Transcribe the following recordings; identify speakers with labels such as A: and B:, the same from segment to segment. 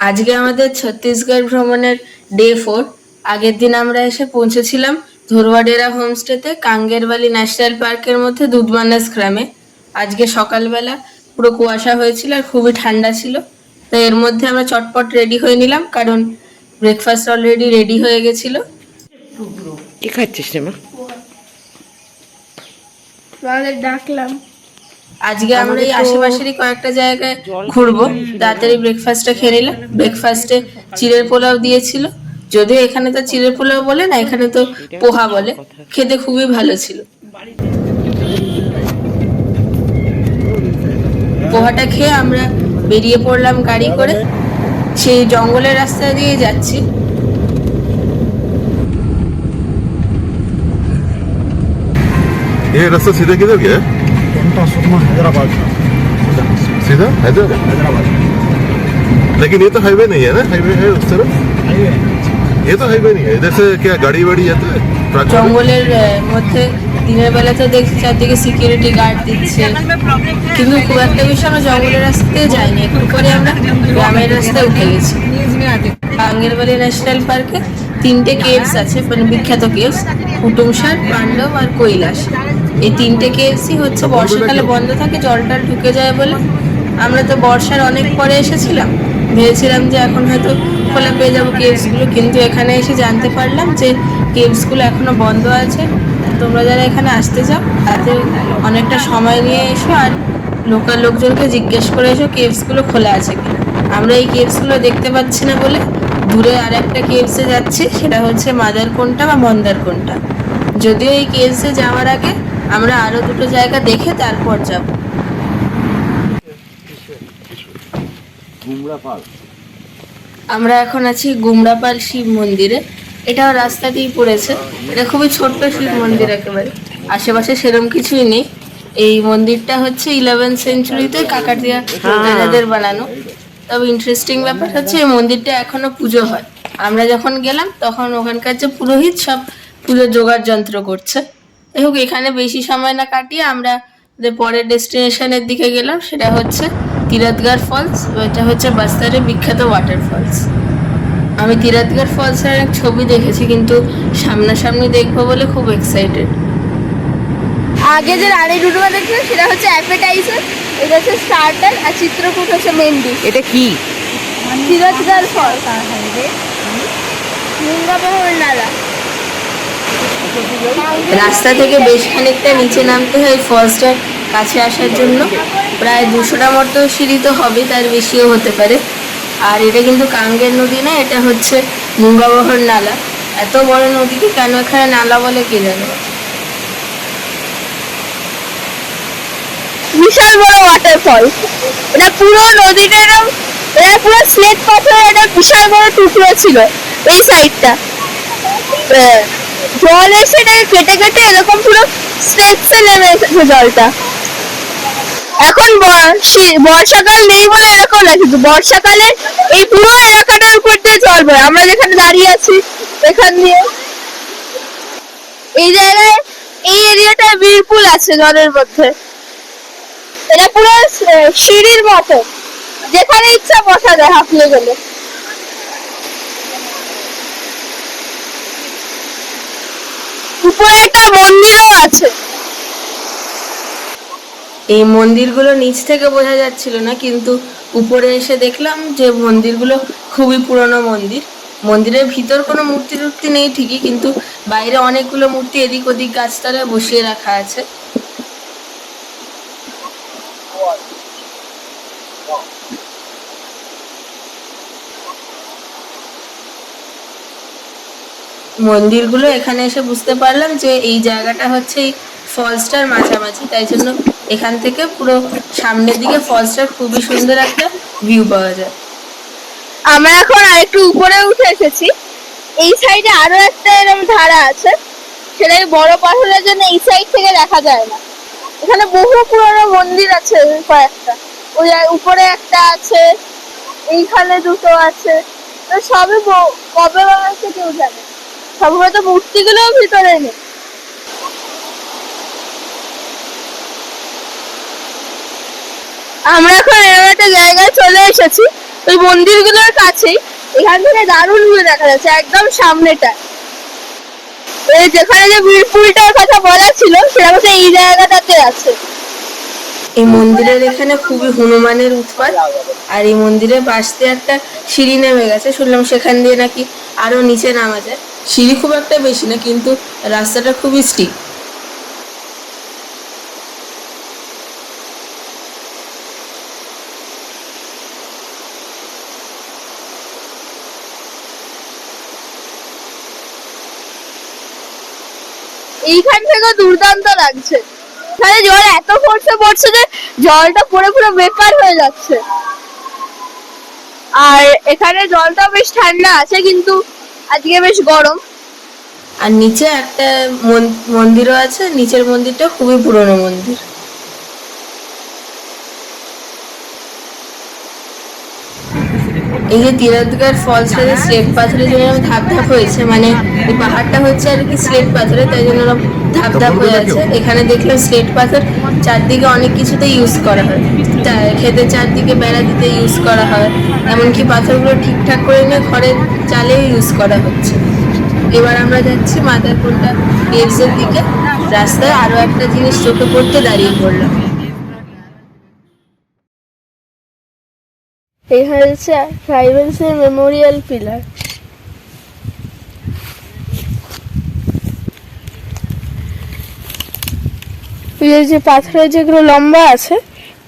A: আজকে আমাদের ছত্তিশগড় ভ্রমণের ডে 4। আগের দিন আমরা এসে পৌঁছেছিলাম ধরওয়াডেরা হোমস্টেতে কাঙ্গেরবালি ন্যাশনাল পার্কের মধ্যে দুধমানাস গ্রামে। আজকে সকালবেলা পুরো কুয়াশা হয়েছিল আর খুবই ঠান্ডা ছিল, তো এর মধ্যে আমরা চটপট রেডি হয়ে নিলাম কারণ ব্রেকফাস্ট অলরেডি রেডি হয়ে গেছিল।
B: কি খাচ্ছিস রে মা?
A: ডাকলাম। আজকে আমরা এই আশেপাশেরই কয়েকটা জায়গায় ঘুরবো, তাড়াতাড়ি ব্রেকফাস্টটা খেয়ে নিলাম। ব্রেকফাস্টে চিড়ের পোলাও দিয়েছিল, যদিও এখানে তো চিড়ের পোলাও বলে না, এখানে তো পোহা বলে। খেতে খুবই ভালো ছিল। পোহাটা খেয়ে আমরা বেরিয়ে পড়লাম গাড়ি করে। সেই জঙ্গলের রাস্তা দিয়ে যাচ্ছি।
C: ये रास्ता सीधा किधर गया?
D: हैदराबाद
C: सीधा हैदराबाद। लेकिन ये तो हाईवे नहीं है ना, हाईवे है उस तरफ?
D: हाईवे
C: ये तो हाईवे नहीं है, इधर से क्या गाड़ी वाड़ी जाता है? ट्रक?
A: জঙ্গলের মধ্যে দিনের বেলা তো দেখছি চারদিকে সিকিউরিটি গার্ড দিচ্ছে, কিন্তু খুব একটা বেশি আমরা জঙ্গলের রাস্তাতে যাইনি। একটু পরে আমরা গ্রামের রাস্তায় উঠে গেছি। কাঙ্গেরবালি ন্যাশনাল পার্কে 3টে কেভস আছে, মানে বিখ্যাত কেভস, কুটুমসার, পাণ্ডব আর কৈলাস। এই 3টে কেভসই হচ্ছে বর্ষাকালে বন্ধ থাকে, জলটা ঢুকে যায় বলে। আমরা তো বর্ষার অনেক পরে এসেছিলাম, ভেবেছিলাম যে এখন হয়তো খোলা পেয়ে যাবো কেভসগুলো, কিন্তু এখানে এসে জানতে পারলাম যে কেভসগুলো এখনো বন্ধ আছে। তোমরা যারা এখানে আসতে চাও তাদের অনেকটা সময় নিয়ে এসো আর লোকাল লোকজনকে জিজ্ঞেস করে এসো কেভসগুলো খোলা আছে কি। আমরা এই কেভসগুলো দেখতে পাচ্ছি না বলে দূরে আর একটা কেভসে যাচ্ছি, সেটা হচ্ছে মাদারকোন্টা বা মন্দারকোন্টা। যদিও এই কেভসে যাওয়ার আগে আমরা আরো দুটো জায়গা দেখে তারপর যাব। আমরা এখন আছি গুমরাপাল শিব মন্দিরে। এটাও রাস্তা দিয়ে পড়েছে। এটা খুবই ছোট্ট শিব মন্দির, একেবারে আশেপাশে সেরকম কিছুই নেই। এই মন্দিরটা হচ্ছে 11th সেঞ্চুরিতে কাকাটিয়া রাজাদের বানানো। তবে ইন্টারেস্টিং ব্যাপার হচ্ছে এই মন্দিরটা এখনো পুজো হয়। আমরা যখন গেলাম তখন ওখানকার যে পুরোহিত সব পুজোর জোগাড় যন্ত্র করছে। যাই হোক, এখানে বেশি সময় না কাটিয়ে আমরা পরের ডেস্টিনেশনের দিকে গেলাম, সেটা হচ্ছে তিরাতগড় ফলস। এটা হচ্ছে বাস্তারের বিখ্যাত ওয়াটারফলস। আমি তিরাতগড় ফলসের অনেক ছবি দেখেছি, কিন্তু সামনাসামনি দেখবো বলে খুব এক্সাইটেড।
E: আগে যে রানী ডুডুমা দেখছিলাম সেটা হচ্ছে অ্যাপেটাইজার, এটা হচ্ছে স্টার্টার, আর চিত্রকূট হচ্ছে মেন ডিশ।
B: এটা কি?
E: তিরাতগড় ফলস, মুঙ্গাবহর নালা।
A: রাস্তা থেকে বেশ খানিকটা নিচে নামতে হয় ফলসটার কাছে আসার জন্য। প্রায় 200টা মতো সিঁড়ি তো হবে, তার বেশিও হতে পারে। আর এটা কিন্তু কাঙ্গের নদী না, এটা হচ্ছে মুঙ্গাবহর নালা। এত বড় নদীকে কেন এখানে নালা বলে কে জানে।
E: বিশাল বড় ওয়াটারফল, এটা পুরো নদীটা এরকম, এটা পুরো স্লেট পাথরের একটা বিশাল বড় টুকরো ছিল এই সাইডটা। জল এসে এটাকে কেটে কেটে এরকম পুরো স্টেপসে নেমে এসেছে জলটা। এখন বর্ষাকাল নেই বলে এরকম লাগে, কিন্তু বর্ষাকালে এই পুরো এলাকাটার উপর দিয়ে জল বয়। আমরা যেখানে দাঁড়িয়ে আছি এখান দিয়ে এই জায়গায়, এই এরিয়াটায় বীরপুল আছে জলের মধ্যে। এটা পুরো সিঁড়ির মতো, যেখানে ইচ্ছা বসা যায় হাঁপিয়ে গেলে। উপরে একটা মন্দিরও আছে।
A: এই মন্দিরগুলো নিচ থেকে বোঝা যাচ্ছিল না, কিন্তু উপরে এসে দেখলাম যে মন্দিরগুলো খুবই পুরনো মন্দির। মন্দিরের ভিতর কোনো মূর্তি টূর্তি নেই ঠিকই, কিন্তু বাইরে অনেকগুলো মূর্তি এদিক ওদিক গাছতলায় বসিয়ে রাখা আছে। মন্দিরগুলো এখানে এসে বুঝতে পারলাম যে এই জায়গাটা হচ্ছে এই ফলসটার মাঝামাঝি, তাই জন্য এখান থেকে পুরো সামনের দিকে ফলসটার খুবই সুন্দর একটা ভিউ পাওয়া যায়।
E: আমরা এখন আরেকটু উপরে উঠে এসেছি। এই সাইডে আরো একটা এরকম ধারা আছে, সেটা বড় পাথরের জন্য এই সাইড থেকে দেখা যায় না। এখানে বহু পুরনো মন্দির আছে কয়েকটা, ওই উপরে একটা আছে, এইখানে দুটো আছে। তো সবই কবে বানাচ্ছে কেউ জানে, সম্ভবত মূর্তিগুলোও ভিতরে নেই। আমরা এখন এরকম একটা জায়গায় চলে এসেছি ওই মন্দিরগুলোর কাছেই এখান থেকে দারুণ ভিউ দেখা যাচ্ছে একদম সামনেটা। এই যেখানে যে বীরপুলটার কথা বলা ছিল সেটা হচ্ছে এই জায়গাটাতে আছে।
A: এই মন্দিরের এখানে খুবই হনুমানের উৎপাত, আর এই মন্দিরের পাশ দিয়ে একটা সিঁড়ি নেমে গেছে, শুনলাম সেখান দিয়ে নাকি আরো নিচে নামা যায়। সিঁড়ি খুব একটা বেশি না, কিন্তু রাস্তাটা খুবই স্টিপ।
E: এইখান থেকে দুর্দান্ত লাগছে, এখানে জল এত ফোর্সে পড়ছে যে জলটা পড়ে পুরো বেকার হয়ে যাচ্ছে। আর এখানে জলটা বেশ ঠান্ডা আছে, কিন্তু আজকে বেশ গরম।
A: আর নিচে একটা মন্দিরও আছে, নিচের মন্দিরটা খুবই পুরনো মন্দির। এই যে তিরথগড় ফলসটা যে স্লেট পাথরের জন্য ধাপ ধাপ হয়েছে, মানে এই পাহাড়টা হচ্ছে আর কি স্লেট পাথরের, তাই জন্য ধাপ ধাপ হয়ে আছে। এখানে দেখলাম স্লেট পাথর চারদিকে অনেক কিছুতে ইউজ করা হয়, ক্ষেতের চারদিকে বেড়া দিতে ইউজ করা হয়, এমনকি পাথরগুলো ঠিকঠাক করে নিয়ে ঘরের চালেও ইউজ করা হচ্ছে। এবার আমরা যাচ্ছি মাদারকুন্ডা কেভস এর দিকে। রাস্তায় আরো একটা জিনিস চোখে পড়তে দাঁড়িয়ে পড়লাম।
E: এখানে হচ্ছে ট্রাইবেলসের মেমোরিয়াল পিলার। যে পাথরের যেগুলো লম্বা আছে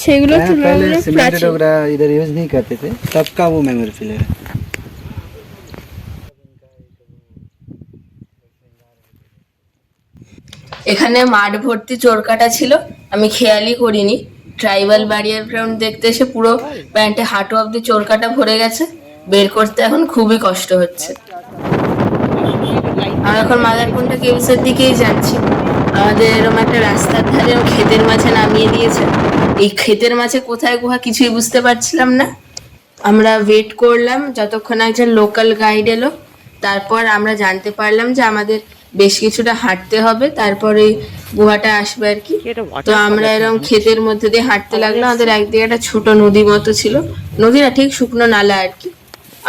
E: সেগুলো
D: सीमेंटेड वगैरह इधर यूज नहीं करते थे, तब का वो मेमोरी पिलर है।
A: এখানে মাঠ ভর্তি চোরকাটা ছিল, আমি খেয়ালই করিনি। ট্রাইবাল ব্যারিয়ার গ্রাউন্ড দেখতে এসে পুরো প্যান্টে হাঁটু অব্দি চোরকাটা ভরে গেছে, বের করতে এখন খুবই কষ্ট হচ্ছে। আমরা এখন মাদারকুন্ডা কেভসের দিকেই যাচ্ছি। আমাদের এরকম একটা রাস্তার ধারে ক্ষেতের মাঝে নামিয়ে দিয়েছে। এই ক্ষেতের মাঝে কোথায় গুহা কিছুই বুঝতে পারছিলাম না। আমরা ওয়েট করলাম যতক্ষণ একজন লোকাল গাইড এলো, তারপর আমরা জানতে পারলাম যে আমাদের বেশ কিছুটা হাঁটতে হবে, তারপরে গুহাটা আসবে আর কি। তো আমরা এরকম ক্ষেতের মধ্যে দিয়ে হাঁটতে লাগলাম। আমাদের একদিকে একটা ছোট নদী মতো ছিল, নদী না ঠিক শুকনো নালা আর কি।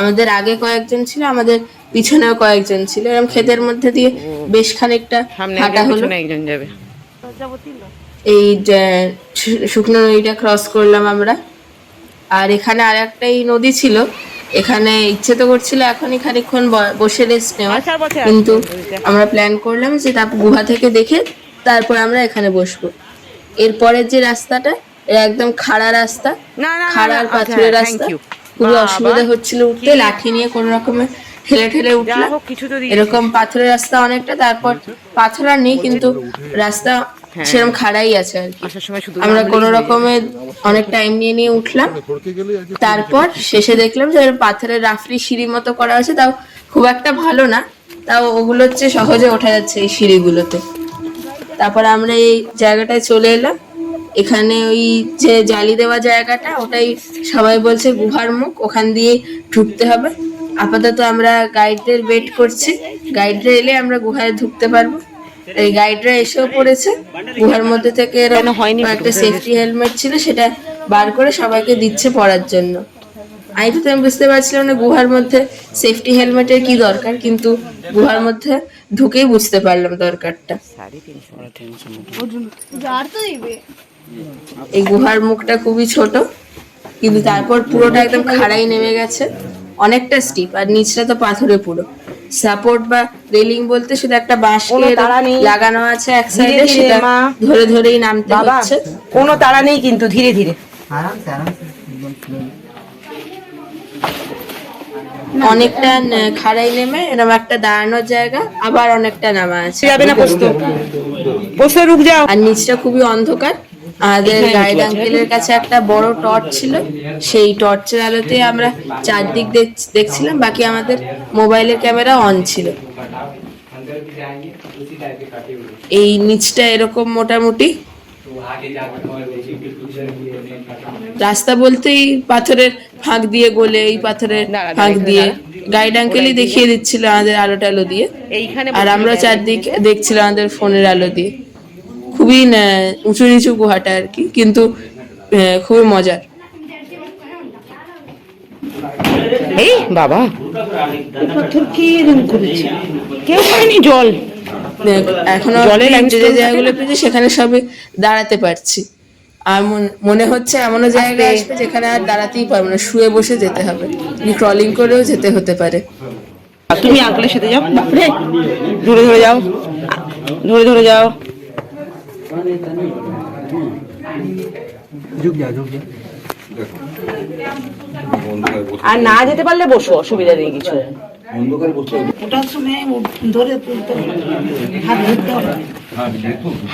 A: আমাদের আগে কয়েকজন ছিল, আমাদের পিছনেও কয়েকজন ছিল। এরকম ক্ষেতের মধ্যে দিয়ে বেশ খানিকটা হাঁটা হলো। এই শুকনো নদীটা ক্রস করলাম আমরা। আর এখানে আর একটা নদী ছিল, এখানে ইচ্ছে তো করছিল এখনই খানিকক্ষণ বসে রেস্ট নেওয়ার, কিন্তু আমরা প্ল্যান করলাম যে তারপর গুহা থেকে দেখে তারপর আমরা এখানে বসবো। এরপরের যে রাস্তাটা এটা একদম খাড়া রাস্তা, খাড়া আর পাথরের রাস্তা, খুবই অসুবিধা হচ্ছিল উঠতে। লাঠি নিয়ে কোনো রকমে ঠেলে ঠেলে উঠলাম। এরকম পাথরের রাস্তা অনেকটা, তারপর পাথর আর নেই, কিন্তু রাস্তা সেরকম খাড়াই আছে আর কি। আমরা কোনো রকমে অনেক টাইম নিয়ে নিয়ে উঠলাম। তারপর শেষে দেখলাম যে পাথরের রাফলি সিঁড়ি মতো করা আছে, তাও খুব একটা ভালো না, তাও ওগুলো হচ্ছে সহজে ওঠা যাচ্ছে এই সিঁড়িগুলোতে। তারপর আমরা এই জায়গাটায় চলে এলাম। এখানে ওই যে জালি দেওয়া জায়গাটা, ওটাই সবাই বলছে গুহার মুখ, ওখান দিয়ে ঢুকতে হবে। আপাতত আমরা গাইডদের ওয়েট করছি, গাইডরা এলে আমরা গুহায় ঢুকতে পারবো। এই গাইডরা এসেও পড়েছে। গুহার মধ্যে থেকে একটা সেফটি হেলমেট ছিল, সেটা বার করে সবাইকে দিচ্ছে পরার জন্য। আমি তো বুঝতে পারছিলাম না গুহার মধ্যে সেফটি হেলমেটের কি দরকার, কিন্তু গুহার মধ্যে ঢুকেই বুঝতে পারলাম দরকারটা। এই গুহার মুখটা খুবই ছোট, কিন্তু তারপর পুরোটা একদম খাড়াই নেমে গেছে, অনেকটা স্টিপ, আর নিচটা তো পাথরে পুরো। সাপোর্ট বা রেলিং বলতে শুধু একটা বাঁশকে লাগানো আছে এক সাইডে, সেটা ধরে ধরেই নামতে হচ্ছে।
B: কোনো তাড়া নেই, কিন্তু ধীরে ধীরে
A: অনেকটা খাড়াই নেমে এরকম একটা দাঁড়ানোর জায়গা, আবার অনেকটা নামা আছে।
B: যাবে না, পোস্ত রুক যাও।
A: আর নিচটা খুবই অন্ধকার। আমাদের গাইড আঙ্কেলের কাছে একটা বড় টর্চ ছিল, সেই টর্চের আলোতে আমরা চারদিক দেখছিলাম, বাকি আমাদের মোবাইলের ক্যামেরা অন ছিল। এই নিচটা এরকম মোটামুটি রাস্তা বলতেই পাথরের ফাঁক দিয়ে গলে, এই পাথরের ফাঁক দিয়ে গাইড আঙ্কেলই দেখিয়ে দিচ্ছিল আমাদের আলো টালো দিয়ে, আর আমরা চারদিক দেখছিলাম আমাদের ফোনের আলো দিয়ে। খুবই উঁচু নিচু গুহাটা আর কি, কিন্তু খুবই মজার।
B: এই বাবা পাথর কি এরকম করেছে, কেউ পায়নি জল।
A: এখনো
B: জলে
A: যে
B: limestone
A: যে জায়গাগুলো পেয়েছি সেখানে সবই দাঁড়াতে পারছি। আর মনে হচ্ছে এমনও জায়গা আসবে যেখানে আর দাঁড়াতেই পারবো না, শুয়ে বসে যেতে হবে, ক্রলিং করেও যেতে হতে পারে।
B: তুমি আঙ্কেলের সাথে যাও, বাপরে ধরে ধরে যাও, ধরে ধরে যাও। আর না যেতে পারলে বসো, অসুবিধা নেই কিছু।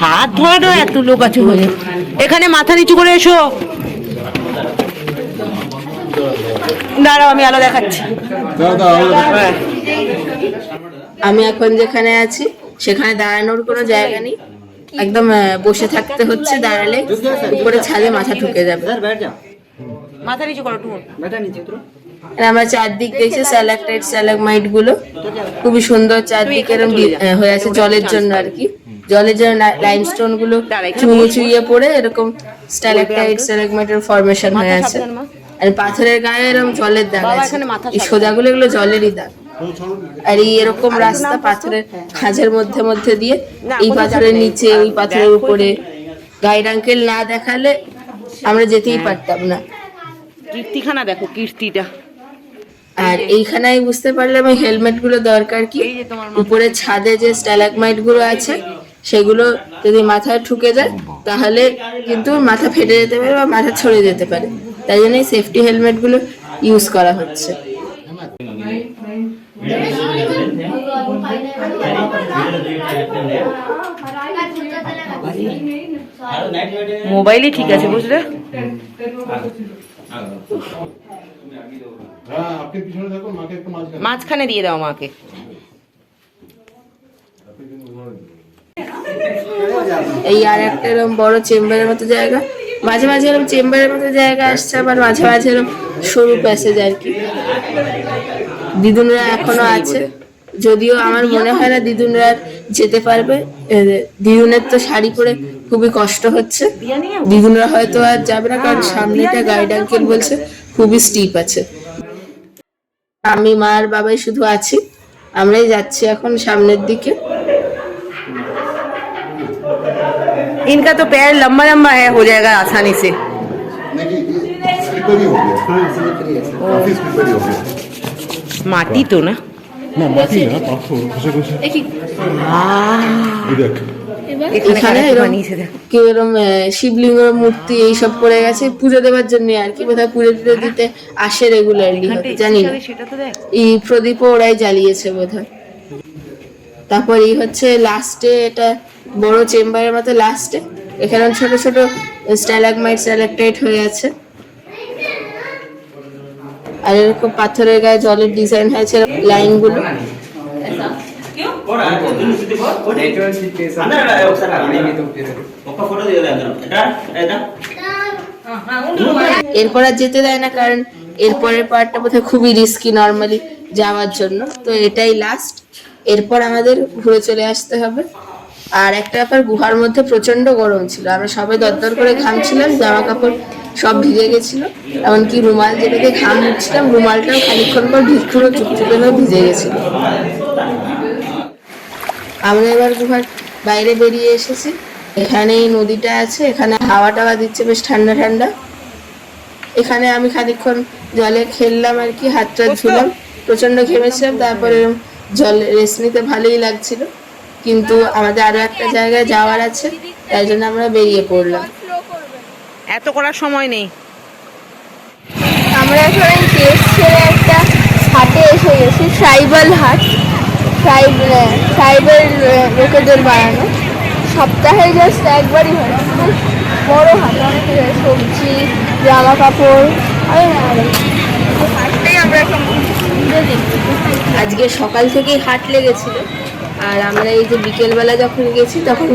B: হাত ধরো, এত লোক আছে হয়ে। এখানে মাথা নিচু করে এসো। দাঁড়াও আমি আলো দেখাচ্ছি। হ্যাঁ।
A: আমি এখন যেখানে আছি সেখানে দাঁড়ানোর কোনো জায়গা নেই, একদম বসে থাকতে হচ্ছে, দাঁড়ালে উপরে ছাদে মাথা ঠুকে যাবে।
B: মাথা নিচু করো, টুকুন
A: আর আমরা চারদিক দেখছি স্যালাকটাইট স্যালাগমাইট গুলো খুবই সুন্দর, চারদিকে এরকম হয়ে আছে জলের জন্য আর কি, জলের জন্য লাইমস্টোন গুলো চুইয়ে চুইয়ে পড়ে এরকম স্ট্যালাকটাইট স্ট্যালাগমাইটের ফরমেশন হয়ে আছে। আর পাথরের গায়ে এরকম জলের দাগ আছে, এই সোজাগুলো এগুলো জলেরই দাগ। আর এই এরকম রাস্তা পাথরের খাঁজের মধ্যে মধ্যে দিয়ে এই পাথরের নিচে ওই পাথরের উপরে গাইড আঙ্কেল না দেখালে আমরা যেতেই পারতাম না।
B: কীর্তিখানা দেখো, কীর্তিটা।
A: আর এইখানে আমি বুঝতে পারলাম এই হেলমেট গুলো দরকার কি, উপরে ছাদে যে স্ট্যালাগমাইট গুলো আছে সেগুলো যদি মাথায় ঠুকে যায় তাহলে কিন্তু মাথা ফেটে যেতে পারে বা মাথা ছড়ে যেতে পারে, তাই জন্য এই সেফটি হেলমেট গুলো ইউজ করা হচ্ছে।
B: মোবাইলই ঠিক আছে, বুঝলে? মাঝখানে দিয়ে দাও মাকে।
A: এই আর একটা এরকম বড় চেম্বারের মতো জায়গা, মাঝে মাঝে এরকম চেম্বারের মতো জায়গা আসছে, আবার মাঝে মাঝে এরকম সরু প্যাসেজ আর কি। দিদুনরা এখনো আছে, যদিও আমার মনে হয় না দিদুনরা যেতে পারবে, দিদুনের তো শাড়ি পরে খুবই কষ্ট হচ্ছে, দিদুনরা হয়তো আর যাবে না, কারণ সামনেটা গাইড আঙ্কেল বলছে খুবই স্টিপ আছে। আমি মা আর বাবাই শুধু আছি, আমরাই যাচ্ছি এখন সামনের দিকে।
B: इनका तो पैर लंबा लंबा है, हो जाएगा आसानी से। माटी तो ना
A: এখানে কেউ এরকম শিবলিঙ্গ মূর্তি এইসব পড়ে গেছে পুজো দেওয়ার জন্য আর কি, বোধহয় পুজো টুজো দিতে আসে রেগুলারলি, জানি না। এই প্রদীপও ওরাই জ্বালিয়েছে বোধহয়। তারপর এই হচ্ছে লাস্টে, এটা বড় চেম্বারের মতো লাস্টে, এখানে ছোট ছোট স্ট্যালাগমাইট স্ট্যালাকটাইট হয়ে আছে। আর এরকম পাথরের গায়ে জলের ডিজাইন হয়েছে লাইনগুলো। এরপর আর যেতে দেয় না, কারণ এরপরের পার্টটা বোধহয় খুবই রিস্কি নর্মালি যাওয়ার জন্য, তো এটাই লাস্ট। এরপর আমাদের ঘুরে চলে আসতে হবে। আর একটা ব্যাপার, গুহার মধ্যে প্রচন্ড গরম ছিল, আমরা সবাই দরদর করে ঘামছিলাম, জামা কাপড় সব ভিজে গেছিল, এমনকি রুমাল যেটাকে ঘাম মুছছিলাম রুমালটাও খানিকক্ষণ পর পুরো চুপচুপে ভিজে গেছিল। আমরা এবার গুহার বাইরে বেরিয়ে এসেছি, এখানে এই নদীটা আছে, এখানে হাওয়া টাওয়া দিচ্ছে বেশ ঠান্ডা ঠান্ডা। এখানে আমি খানিকক্ষণ জলে খেললাম আর কি, হাত টাত ধুলাম, প্রচন্ড ঘেমেছিলাম, তারপরে জল রেস্ট নিতে ভালোই লাগছিল। কিন্তু আমাদের আরো একটা জায়গায় যাওয়ার আছে, তাই জন্য আমরা বেরিয়ে পড়লাম।
B: এত করার সময় নেই।
E: আমরা এখন এই দেশ ছেড়ে একটা হাটে এসে গেছি, ট্রাইবাল হাট, ট্রাইবাল লোকেদের বানানো, সপ্তাহে জাস্ট একবারই হয়, বড় হাট, অনেক সবজি জামা কাপড়, হাটটাই আমরা এখন
A: আজকে সকাল থেকেই হাট লেগেছিল, আর আমরা এই যে বিকেলবেলা যখন গেছি তখন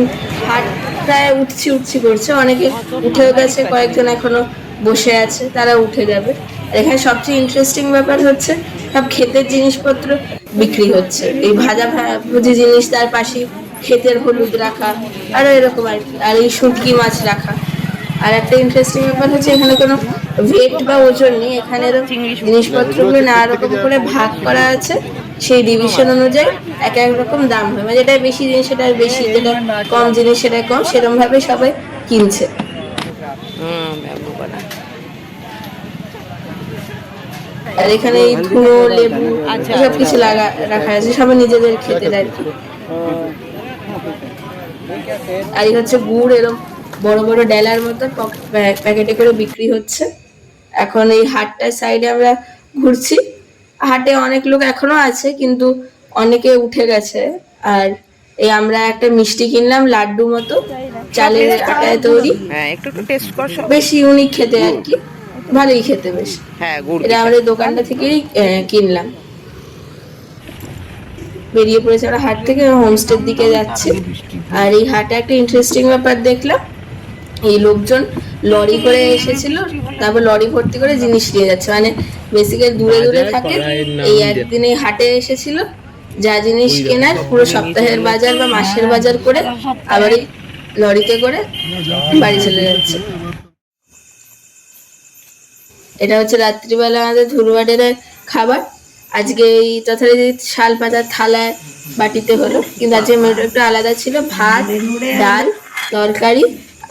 A: হাট প্রায় উঠছি করছে, অনেকে উঠেও গেছে, কয়েকজন এখনো বসে আছে, তারা উঠে যাবে। আর এখানে সবচেয়ে ইন্টারেস্টিং ব্যাপার হচ্ছে সব ক্ষেতের জিনিসপত্র বিক্রি হচ্ছে, এই ভাজা ভুজি জিনিস, তার পাশে ক্ষেতের হলুদ রাখা, আরো এরকম আর কি, আর এই শুটকি মাছ রাখা, আর একটা ইন্টারেস্টিং ব্যাপার হচ্ছে এখানে কোনো ওয়েট বা ওজন নেই, এখানে এরকম জিনিসপত্রগুলো নানা রকম করে ভাগ করা আছে, সেই ডিভিশন অনুযায়ী এক এক রকম দাম হয়, মানে যেটা বেশি জিনিস সেটা বেশি, যেটা কম জিনিস সেটা কম, সেরকম ভাবে সবাই কিনছে।
B: ব্যাম্বু করা।
A: আর এখানে এই ধুনো, লেবু সব কিছু রাখা আছে, সবাই নিজেদের খেতে আর কি। আর এই হচ্ছে গুড়, এরকম বড় বড় ডেলার মতো প্যাকেটে করে বিক্রি হচ্ছে। এখন এই হাটটার সাইডে আমরা ঘুরছি, হাটে অনেক লোক এখনো আছে কিন্তু অনেকে উঠে গেছে। আর এই আমরা একটা মিষ্টি কিনলাম, লাড্ডু মতো, চালের আটায় তৈরি,
B: হ্যাঁ একটু টেস্ট কর সব।
A: বেশ ইউনিক খেতে আর কি, ভালোই খেতে বেশ।
B: হ্যাঁ গুড়
A: এটা আমাদের দোকানটা থেকেই কিনলাম। বেরিয়ে পড়েছে আমরা হাট থেকে, হোমস্টের দিকে যাচ্ছি। আর এই হাটে একটা ইন্টারেস্টিং ব্যাপার দেখলাম, এই লোকজন লরি করে এসেছিল, তারপর লরি ভর্তি করে জিনিস নিয়ে যাচ্ছে, মানে বেসিক্যালি দূরে দূরে থাকে, এই একদিনে হাটে এসেছিল, যা জিনিস কেনার পুরো সপ্তাহের বাজার বা মাসের বাজার করে আবার এই লরিতে করে বাড়ি চলে যাচ্ছে। এটা হচ্ছে রাত্রিবেলা আমাদের ধুলুবাড়ির খাবার। আজকে এই তথারী শাল পাতার থালায় বাটিতে হলো, কিন্তু আজকে মেনুটা একটু আলাদা ছিল, ভাত, ডাল, তরকারি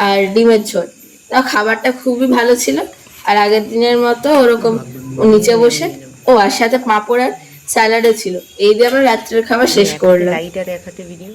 A: আর ডিমের ঝোল। তাও খাবারটা খুবই ভালো ছিল, আর আগের দিনের মতো ওরকম নিচে বসে, আর সাথে পাঁপড় আর স্যালাডও ছিল। এই দিয়ে আমরা রাত্রের খাবার শেষ করলাম।
B: লাইটারে এক হাতে ভিডিও।